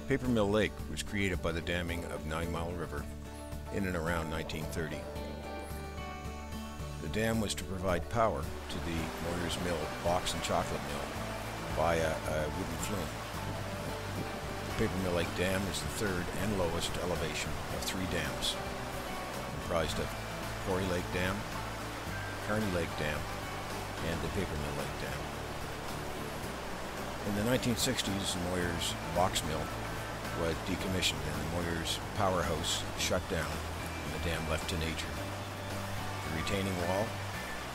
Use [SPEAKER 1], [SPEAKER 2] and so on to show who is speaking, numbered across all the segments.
[SPEAKER 1] Paper Mill Lake was created by the damming of 9 Mile River in and around 1930. The dam was to provide power to the Moyers Mill box and chocolate mill via a wooden flume. The Paper Mill Lake Dam is the third and lowest elevation of 3 dams, comprised of Quarry Lake Dam, Kearney Lake Dam, and the Paper Mill Lake Dam. In the 1960s, the Moyers box mill was decommissioned and the Moyers powerhouse shut down and the dam left to nature. The retaining wall,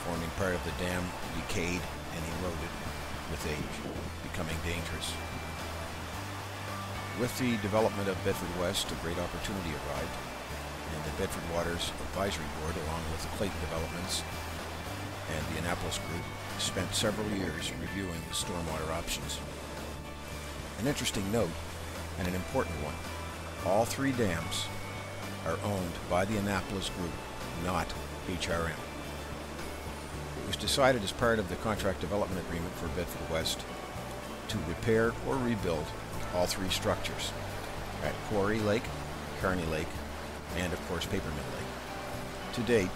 [SPEAKER 1] forming part of the dam, decayed and eroded with age, becoming dangerous. With the development of Bedford West, a great opportunity arrived, and the Bedford Waters Advisory Board, along with the Clayton Developments and the Annapolis Group, spent several years reviewing the stormwater options. An interesting note, and an important one, all 3 dams are owned by the Annapolis Group, not HRM. It was decided as part of the contract development agreement for Bedford West to repair or rebuild all 3 structures at Quarry Lake, Kearney Lake, and of course Paper Mill Lake. To date,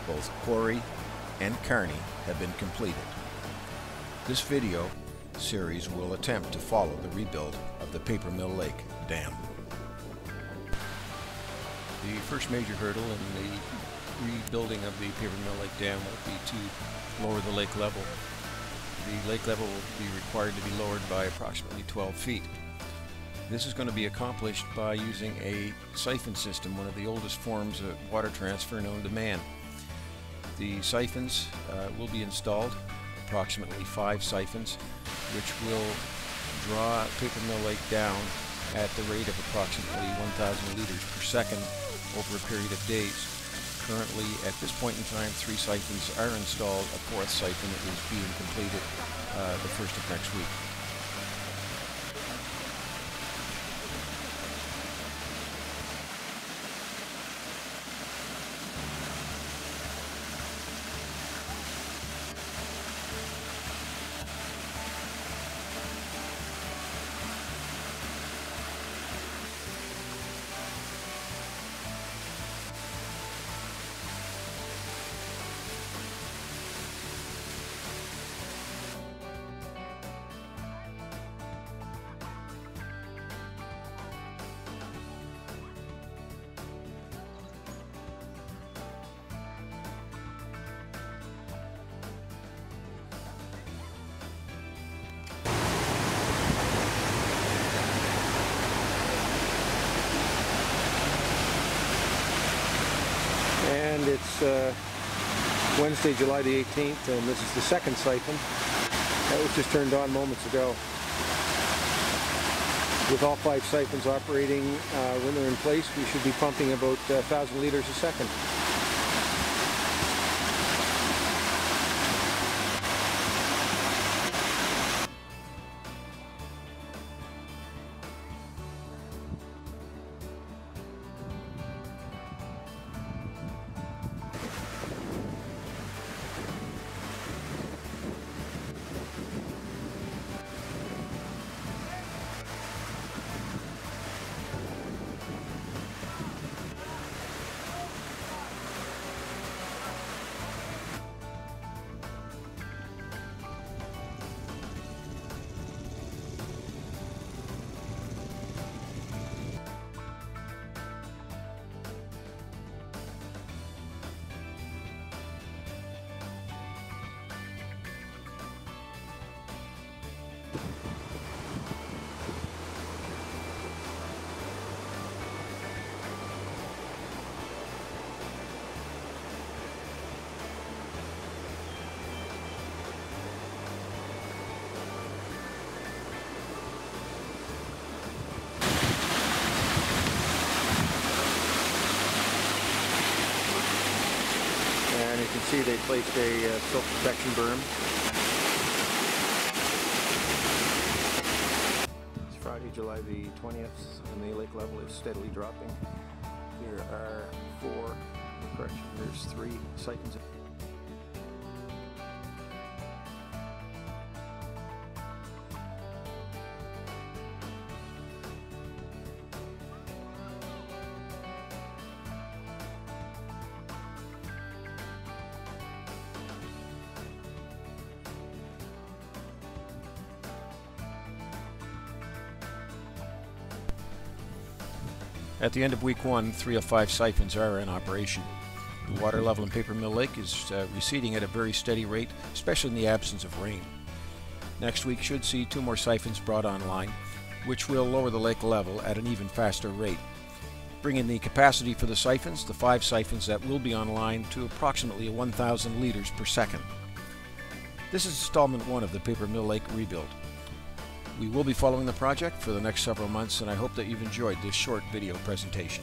[SPEAKER 1] both Quarry and Kearney have been completed. This video series will attempt to follow the rebuild of the Paper Mill Lake Dam. The first major hurdle in the rebuilding of the Paper Mill Lake Dam will be to lower the lake level. The lake level will be required to be lowered by approximately 12 feet. This is going to be accomplished by using a siphon system, one of the oldest forms of water transfer known to man. The siphons will be installed, approximately 5 siphons, which will draw Paper Mill Lake down at the rate of approximately 1,000 liters per second over a period of days. Currently, at this point in time, 3 siphons are installed. A 4th siphon is being completed the 1st of next week.
[SPEAKER 2] And it's Wednesday, July the 18th, and this is the 2nd siphon that was just turned on moments ago. With all 5 siphons operating when they're in place, we should be pumping about 1,000 liters a second. And you can see they placed a silt protection berm. It's Friday, July the 20th, and the lake level is steadily dropping. There are 4, correction, there's 3 siphons.
[SPEAKER 1] At the end of week 1, 3 of 5 siphons are in operation. The water level in Paper Mill Lake is receding at a very steady rate, especially in the absence of rain. Next week should see 2 more siphons brought online, which will lower the lake level at an even faster rate, bringing the capacity for the siphons, the 5 siphons that will be online, to approximately 1,000 liters per second. This is installment 1 of the Paper Mill Lake rebuild. We will be following the project for the next several months, and I hope that you've enjoyed this short video presentation.